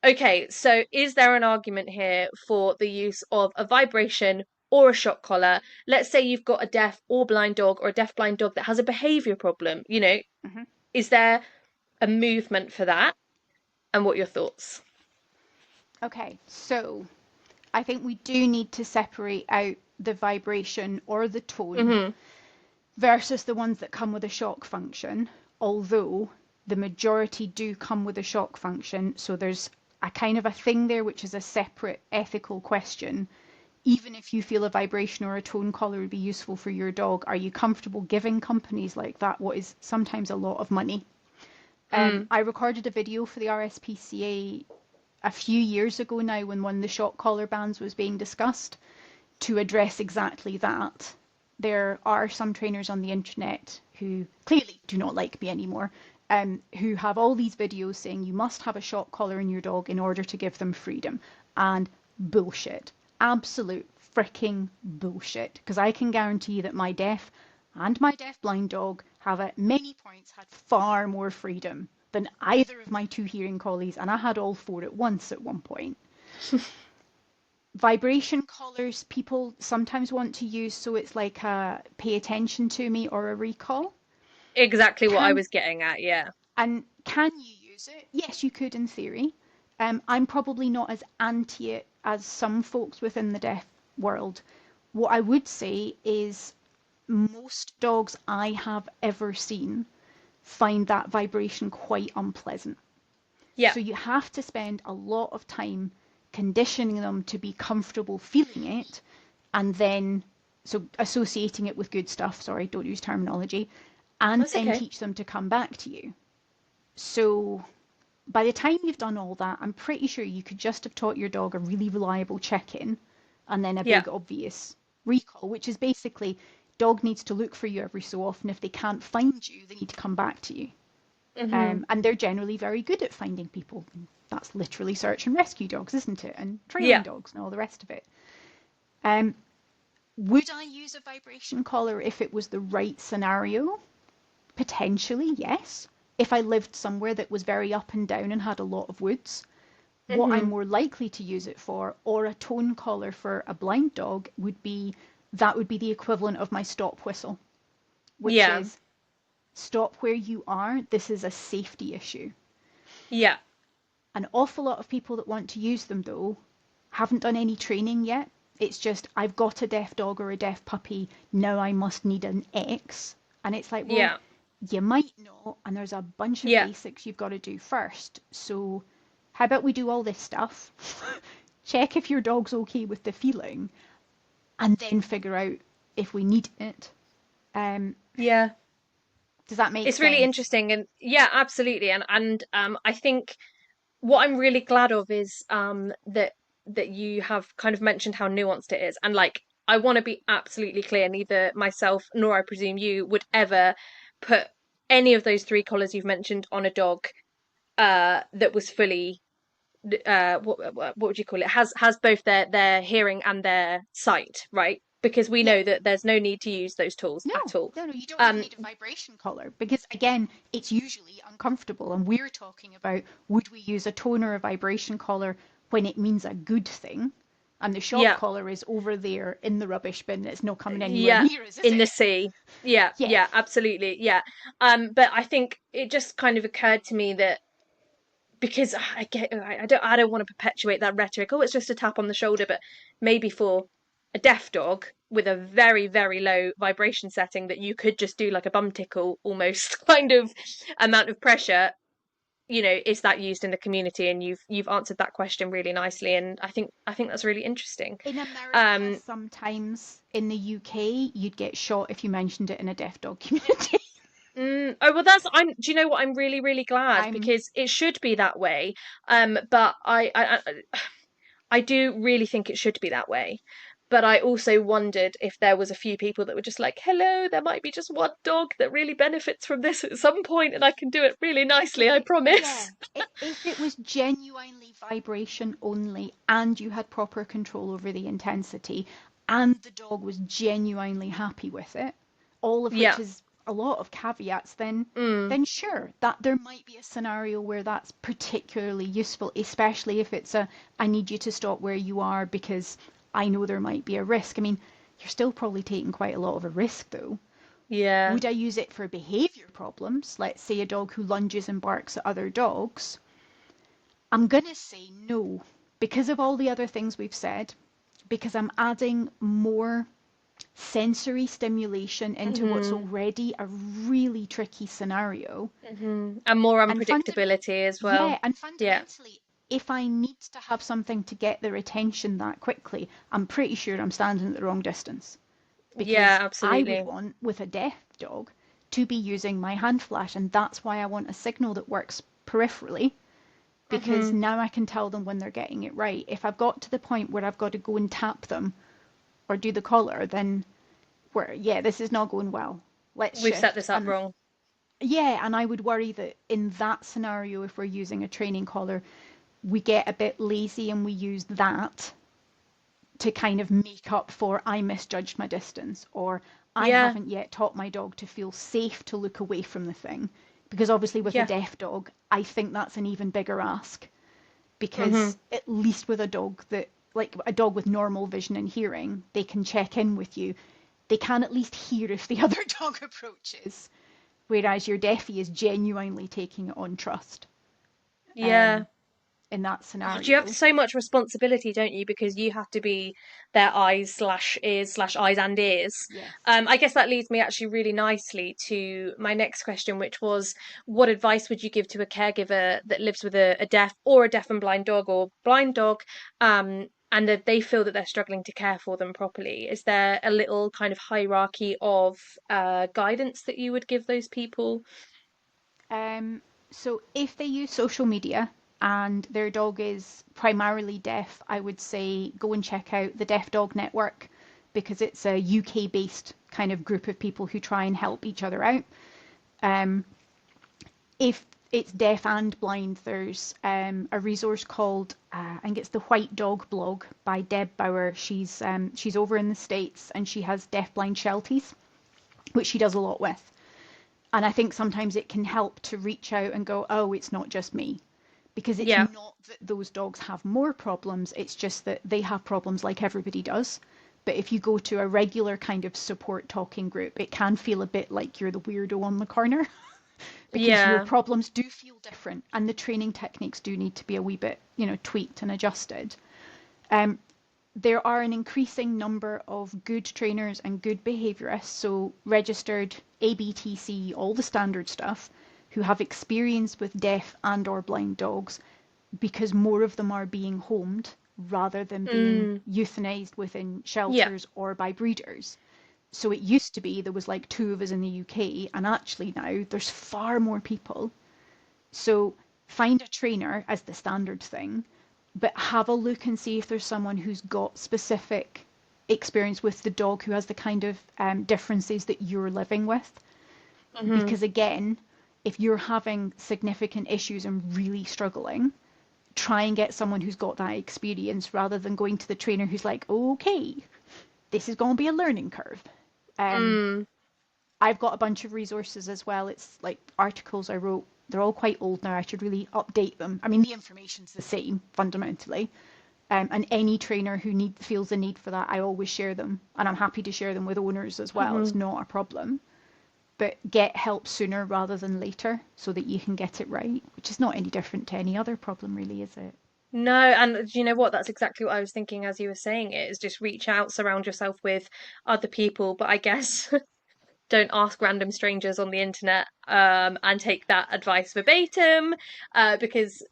okay, so is there an argument here for the use of a vibration or a shock collar? Let's say you've got a deaf or blind dog or a deaf blind dog that has a behavior problem. You know, Hmm. is there a movement for that? And what are your thoughts? Okay, so I think we do need to separate out the vibration or the tone Hmm. versus the ones that come with a shock function, although the majority do come with a shock function. So there's a kind of a thing there which is a separate ethical question. Even if you feel a vibration or a tone collar would be useful for your dog, are you comfortable giving companies like that what is sometimes a lot of money? Mm. I recorded a video for the RSPCA a few years ago now when one of the shock collar bans was being discussed to address exactly that. There are some trainers on the internet who clearly do not like me anymore, who have all these videos saying you must have a shock collar in your dog in order to give them freedom. And bullshit. Absolute freaking bullshit. Because I can guarantee that my deaf and my deaf-blind dog have at many points had far more freedom than either of my two hearing collies, and I had all four at once at one point. Vibration collars people sometimes want to use, so it's like a pay attention to me or a recall. Exactly what I Can was getting at, yeah. and can you use it? Yes, you could in theory. I'm probably not as anti it as some folks within the deaf world. What I would say is most dogs I have ever seen find that vibration quite unpleasant. Yeah. So you have to spend a lot of time conditioning them to be comfortable feeling it, and then so associating it with good stuff, sorry, don't use terminology, and That's then okay. teach them to come back to you. So by the time you've done all that, I'm pretty sure you could just have taught your dog a really reliable check-in and then a Yeah. big obvious recall, which is basically dog needs to look for you every so often. If they can't find you, they need to come back to you. Hmm. And they're generally very good at finding people. That's literally search and rescue dogs, isn't it? And trailing Yeah. dogs and all the rest of it. Um, would I use a vibration collar if it was the right scenario? Potentially, yes. If I lived somewhere that was very up and down and had a lot of woods, what I'm Hmm. more likely to use it for, or a tone collar for a blind dog, would be that would be the equivalent of my stop whistle, which Yeah. is stop where you are. This is a safety issue. Yeah. An awful lot of people that want to use them, though, haven't done any training yet. It's just, I've got a deaf dog or a deaf puppy, now I must need an X. And it's like, well, Yeah. you might not, and there's a bunch of Yeah. basics you've got to do first. So, how about we do all this stuff? Check if your dog's okay with the feeling, and then figure out if we need it. Um, Yeah. does that make It's really sense? interesting, and yeah, absolutely. And I think what I'm really glad of is that you have kind of mentioned how nuanced it is. And like I want to be absolutely clear, neither myself nor I presume you would ever put any of those three collars you've mentioned on a dog that was fully what would you call it, has both their hearing and their sight, right? Because we Yeah. know that there's no need to use those tools No, at all. no, you don't even Um, need a vibration collar because, again, it's usually uncomfortable. And we're talking about would we use a tone or a vibration collar when it means a good thing? And the shock yeah, collar is over there in the rubbish bin. It's not coming anywhere yeah, near us, is in the it? sea. Yeah, Yeah. yeah, absolutely. Yeah. But I think it just kind of occurred to me that because I don't want to perpetuate that rhetoric. Oh, it's just a tap on the shoulder, but maybe for a deaf dog with a very, very low vibration setting that you could just do like a bum tickle almost kind of amount of pressure, is that used in the community? And you've answered that question really nicely, and I think that's really interesting. In America, Um, sometimes in the UK, you'd get shot if you mentioned it in a deaf dog community. oh well, do you know what? I'm really, really glad I'm because it should be that way. But I do really think it should be that way. But I also wondered if there was a few people that were just like, hello, there might be just one dog that really benefits from this at some point, and I can do it really nicely, I yeah, promise. if it was genuinely vibration only and you had proper control over the intensity and the dog was genuinely happy with it, all of which Yeah. is a lot of caveats, then Mm. sure, that there might be a scenario where that's particularly useful, especially if it's a I need you to stop where you are because I know there might be a risk. I mean, you're still probably taking quite a lot of a risk though. Yeah. Would I use it for behavior problems? Let's say a dog who lunges and barks at other dogs. I'm going to say no because of all the other things we've said, because I'm adding more sensory stimulation into what's Hmm. already a really tricky scenario. And more And unpredictability as well. yeah, and Yeah. fundamentally, if I need to have something to get their attention that quickly, I'm pretty sure I'm standing at the wrong distance. Yeah, Because I would absolutely. want, with a deaf dog, to be using my hand flash, and that's why I want a signal that works peripherally, because Hmm. now I can tell them when they're getting it right. If I've got to the point where I've got to go and tap them or do the collar, then yeah, this is not going well. Let's We've set shift. this up And wrong. yeah, and I would worry that in that scenario, if we're using a training collar, we get a bit lazy and we use that to kind of make up for I misjudged my distance, or I Yeah, haven't yet taught my dog to feel safe to look away from the thing. Because obviously, with a yeah. deaf dog, I think that's an even bigger ask. Hmm. Because at least with a dog that, like a dog with normal vision and hearing, they can check in with you. They can at least hear if the other dog approaches. Whereas your deafie is genuinely taking it on trust Yeah. um, in that God, you have scenario. so much responsibility, don't you? Because you have to be their eyes slash ears slash eyes and ears. Yes. I guess that leads me actually really nicely to my next question, which was, what advice would you give to a caregiver that lives with a deaf or a deaf and blind dog or blind dog, and that they feel that they're struggling to care for them properly? Is there a little kind of hierarchy of guidance that you would give those people? Um, so if they use social media and their dog is primarily deaf, I would say go and check out the Deaf Dog Network because it's a UK based kind of group of people who try and help each other out. Um, if it's deaf and blind, there's a resource called I think it's the White Dog blog by Deb Bauer. She's over in the States and she has deaf blind shelties, which she does a lot with. And I think sometimes it can help to reach out and go, oh, it's not just me. Because it's Yeah, not that those dogs have more problems, it's just that they have problems like everybody does. But if you go to a regular kind of support talking group, it can feel a bit like you're the weirdo on the corner because your yeah, problems do feel different and the training techniques do need to be a wee bit, tweaked and adjusted. Um, there are an increasing number of good trainers and good behaviorists, so registered ABTC, all the standard stuff, who have experience with deaf and or blind dogs because more of them are being homed rather than being mm, euthanized within yeah, shelters or by breeders. So it used to be there was like two of us in the UK, and actually now there's far more people. So find a trainer as the standard thing, but have a look and see if there's someone who's got specific experience with the dog who has the kind of differences that you're living with. hmm, Because again, if you're having significant issues and really struggling, try and get someone who's got that experience rather than going to the trainer who's like, okay, this is going to be a learning curve. Um, mm, I've got a bunch of resources as well. It's like articles I wrote. They're all quite old now. I should really update them. I mean, the information's the same fundamentally. And any trainer who feels the need for that, I always share them. And I'm happy to share them with owners as well. hmm. It's not a problem. But get help sooner rather than later so that you can get it right, which is not any different to any other problem, really, is it? No, and do you know what? That's exactly what I was thinking as you were saying it, is just reach out, surround yourself with other people, but I guess don't ask random strangers on the internet and take that advice verbatim because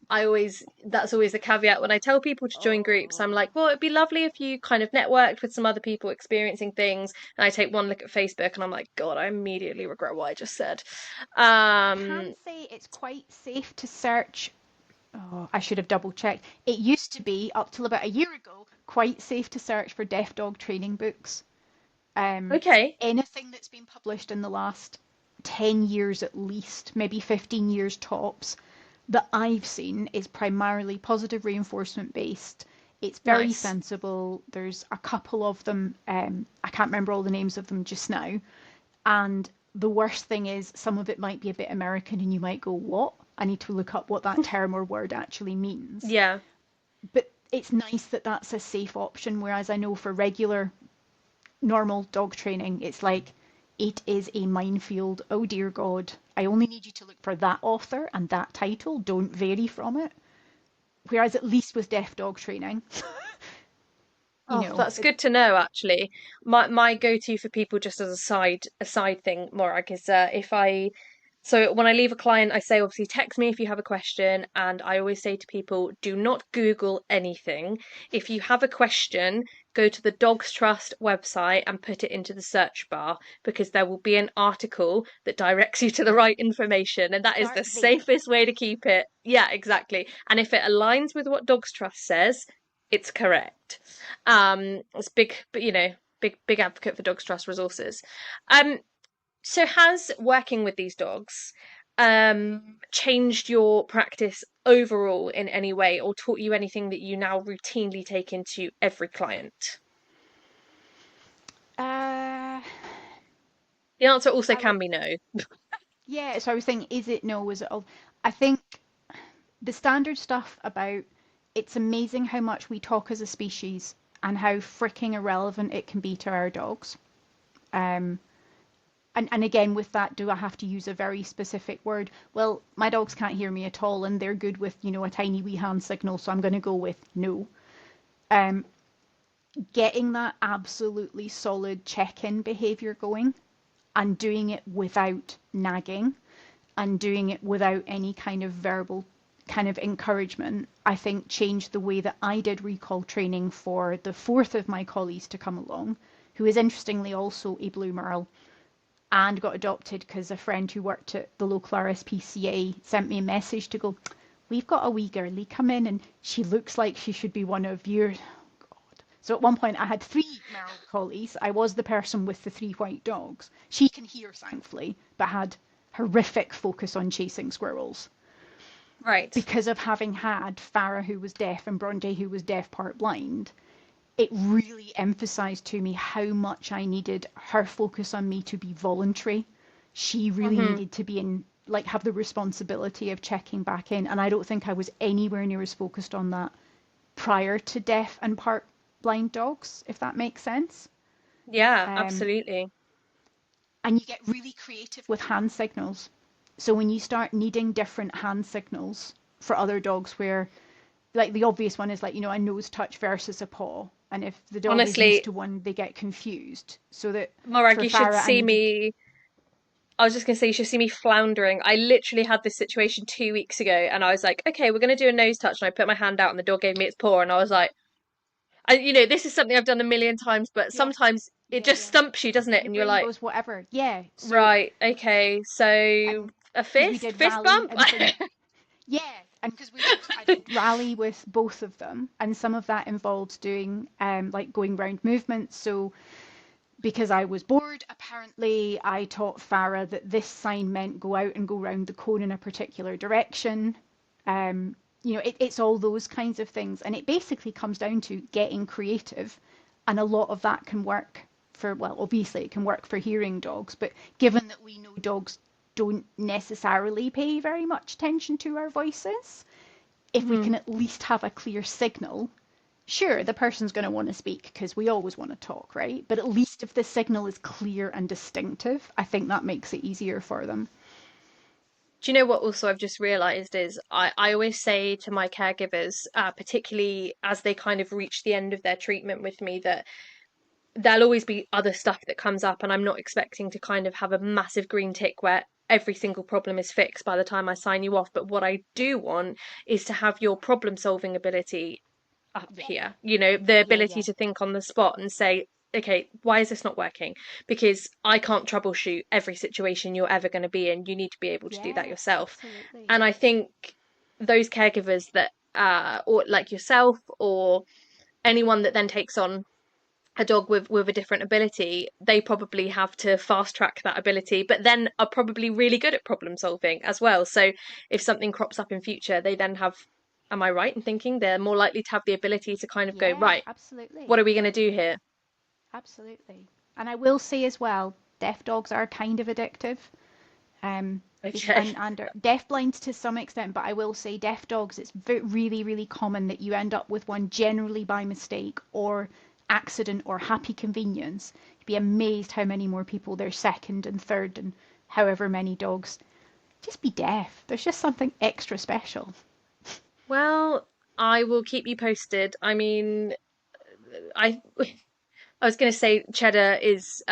that's always the caveat when I tell people to join groups. I'm like, Oh. well, it'd be lovely if you kind of networked with some other people experiencing things, and I take one look at Facebook and I'm like, God, I immediately regret what I just said. I can um say it's quite safe to search. Oh, I should have double checked. It used to be, up till about a year ago, quite safe to search for deaf dog training books. Um, okay. Anything that's been published in the last 10 years at least, maybe 15 years tops, that I've seen is primarily positive reinforcement based. It's very Nice. sensible. There's a couple of them, I can't remember all the names of them just now. And the worst thing is, some of it might be a bit American and you might go, what? I need to look up what that term or word actually means. Yeah. But it's nice that that's a safe option. Whereas I know for regular, normal dog training, it's like, it is a minefield. Oh dear God. I only need you to look for that author and that title. Don't vary from it. Whereas at least with deaf dog training, you Oh, know, that's good to know actually. My go-to for people, just as a side thing, Morag, is if I so when I leave a client, I say obviously text me if you have a question, and I always say to people, do not Google anything. If you have a question, go to the Dogs Trust website and put it into the search bar, because there will be an article that directs you to the right information, and that is Start the there. safest way to keep it. Yeah, exactly. And if it aligns with what Dogs Trust says, it's correct. It's big, but big advocate for Dogs Trust resources. Um, so has working with these dogs changed your practice overall in any way, or taught you anything that you now routinely take into every client? Uh, The answer also I would, can be no. yeah, so I was thinking, is it no? Is it all? I think the standard stuff about it's amazing how much we talk as a species and how freaking irrelevant it can be to our dogs. Um, and again, with that, do I have to use a very specific word? Well, my dogs can't hear me at all, and they're good with, a tiny wee hand signal, so I'm going to go with no. Um, Getting that absolutely solid check-in behavior going and doing it without nagging and doing it without any kind of verbal kind of encouragement, I think changed the way that I did recall training for the fourth of my collies to come along, who is interestingly also a blue merle and got adopted because a friend who worked at the local RSPCA sent me a message to go, we've got a wee girlie come in and she looks like she should be one of your. So at one point I had three Merle collies. I was the person with the three white dogs. She can hear, thankfully, but had horrific focus on chasing squirrels. Right. Because of having had Farah, who was deaf, and Bronte, who was deaf part blind, it really emphasized to me how much I needed her focus on me to be voluntary. She really Hmm. needed to be in, like, have the responsibility of checking back in. And I don't think I was anywhere near as focused on that prior to deaf and part blind dogs, if that makes sense. Yeah, Um, absolutely. and you get really creative with hand signals. So when you start needing different hand signals for other dogs, where like the obvious one is like, a nose touch versus a paw. And if the dog is used Honestly, to one, they get confused. So that Morag, for you should Farah, I see needed, me. I was just going to say, you should see me floundering. I literally had this situation 2 weeks ago, and I was like, okay, we're going to do a nose touch. And I put my hand out, and the dog gave me its paw, and I was like, this is something I've done a million times, but yeah, sometimes it yeah, just yeah. stumps you, doesn't it? Your And you're brain like, goes whatever. Yeah. So, right, okay, so and a because we fist, did fist rally bump. and things. Yeah, and because I did rally with both of them, and some of that involved doing like going round movements. So because I was bored, apparently I taught Farah that this sign meant go out and go round the cone in a particular direction. It's all those kinds of things, and it basically comes down to getting creative, and a lot of that can work for, well, obviously it can work for hearing dogs, but given that we know dogs don't necessarily pay very much attention to our voices, if we Mhm. can at least have a clear signal. Sure, the person's going to want to speak because we always want to talk, right? But at least if the signal is clear and distinctive, I think that makes it easier for them. Do you know what also I've just realized is I always say to my caregivers, particularly as they kind of reach the end of their treatment with me, that there'll always be other stuff that comes up, and I'm not expecting to kind of have a massive green tick where every single problem is fixed by the time I sign you off. But what I do want is to have your problem solving ability up Yeah, here, the yeah, ability yeah, to think on the spot and say, okay, why is this not working? Because I can't troubleshoot every situation you're ever going to be in. You need to be able to do that yeah, yourself. absolutely. And I think those caregivers that, or like yourself, or anyone that then takes on a dog with a different ability, they probably have to fast track that ability, but then are probably really good at problem solving as well. So if something crops up in future, they then have, am I right in thinking they're more likely to have the ability to kind of go, Yeah, right, absolutely. what are we going to do here? Absolutely. And I will say as well, deaf dogs are kind of addictive. Um, Okay. and are deaf blinds to some extent, but I will say deaf dogs, it's really, really common that you end up with one generally by mistake or accident or happy convenience. You'd be amazed how many more people their second and third and however many dogs just be deaf. There's just something extra special. Well, I will keep you posted. I mean, I I was going to say Cheddar is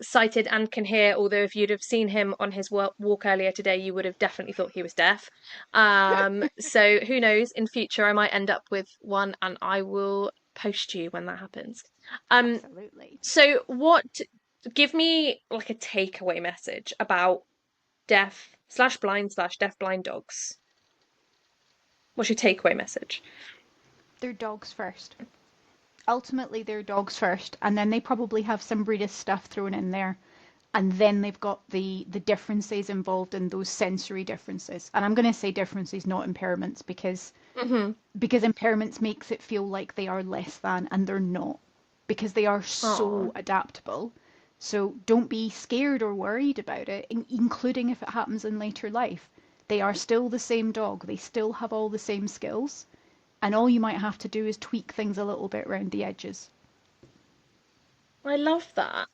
sighted and can hear, although if you'd have seen him on his walk earlier today, you would have definitely thought he was deaf. So who knows? In future, I might end up with one, and I will post you when that happens. Um, Absolutely. so give me like a takeaway message about deaf slash blind slash deaf blind dogs. What's your takeaway message? They're dogs first. Ultimately, they're dogs first, and then they probably have some breeders stuff thrown in there, and then they've got the differences involved in those sensory differences. And I'm going to say differences, not impairments, Hmm. because impairments makes it feel like they are less than, and they're not, because they are so Oh, adaptable. So don't be scared or worried about it, including if it happens in later life. They are still the same dog. They still have all the same skills, and all you might have to do is tweak things a little bit around the edges. I love that.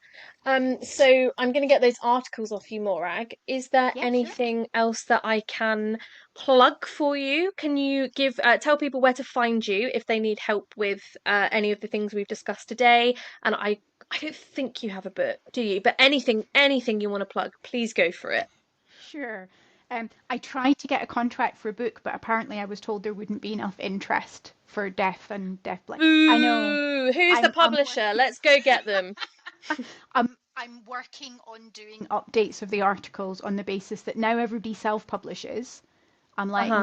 So I'm going to get those articles off you, Morag. Is there Yeah, sure. anything else that I can plug for you? Can you give tell people where to find you if they need help with any of the things we've discussed today? And I don't think you have a book, do you? But anything you want to plug, please go for it. Sure. I tried to get a contract for a book, but apparently I was told there wouldn't be enough interest for deaf and deafblind. I know. Boo! Who's the I'm publisher? working. Let's go get them. I'm working on doing updates of the articles on the basis that now everybody self-publishes. I'm like, Uh-huh.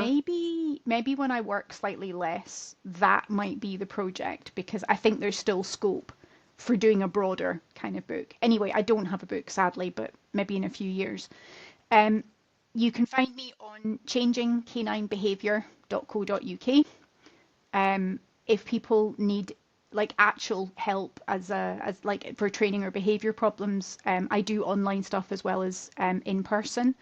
maybe when I work slightly less, that might be the project because I think there's still scope for doing a broader kind of book. Anyway, I don't have a book sadly, but maybe in a few years. Um, you can find me on changingcaninebehaviour.co.uk. If people need like actual help as like for training or behavior problems, I do online stuff as well as in person.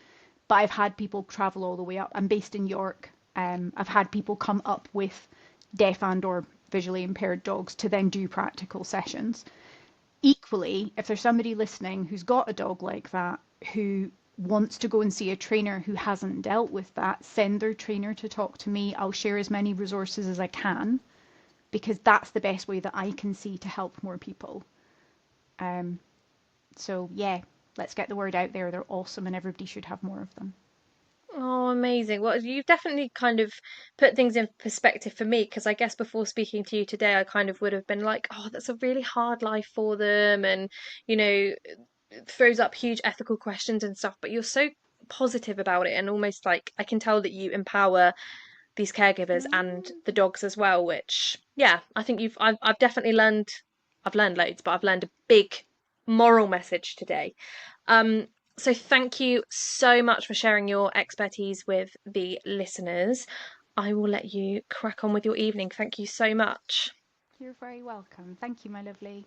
But I've had people travel all the way up. I'm based in York. I've had people come up with deaf and or visually impaired dogs to then do practical sessions. Equally, if there's somebody listening who's got a dog like that who wants to go and see a trainer who hasn't dealt with that, send their trainer to talk to me. I'll share as many resources as I can because that's the best way that I can see to help more people. Um, so yeah, let's get the word out there. They're awesome and everybody should have more of them. Oh, amazing. Well, you've definitely kind of put things in perspective for me because I guess before speaking to you today, I kind of would have been like, oh, that's a really hard life for them and, you know, it throws up huge ethical questions and stuff. But you're so positive about it and almost like I can tell that you empower these caregivers and the dogs as well, which, yeah, I think I've definitely learned, I've learned loads, but I've learned a big moral message today. Um, so thank you so much for sharing your expertise with the listeners. I will let you crack on with your evening. Thank you so much. You're very welcome. Thank you, my lovely.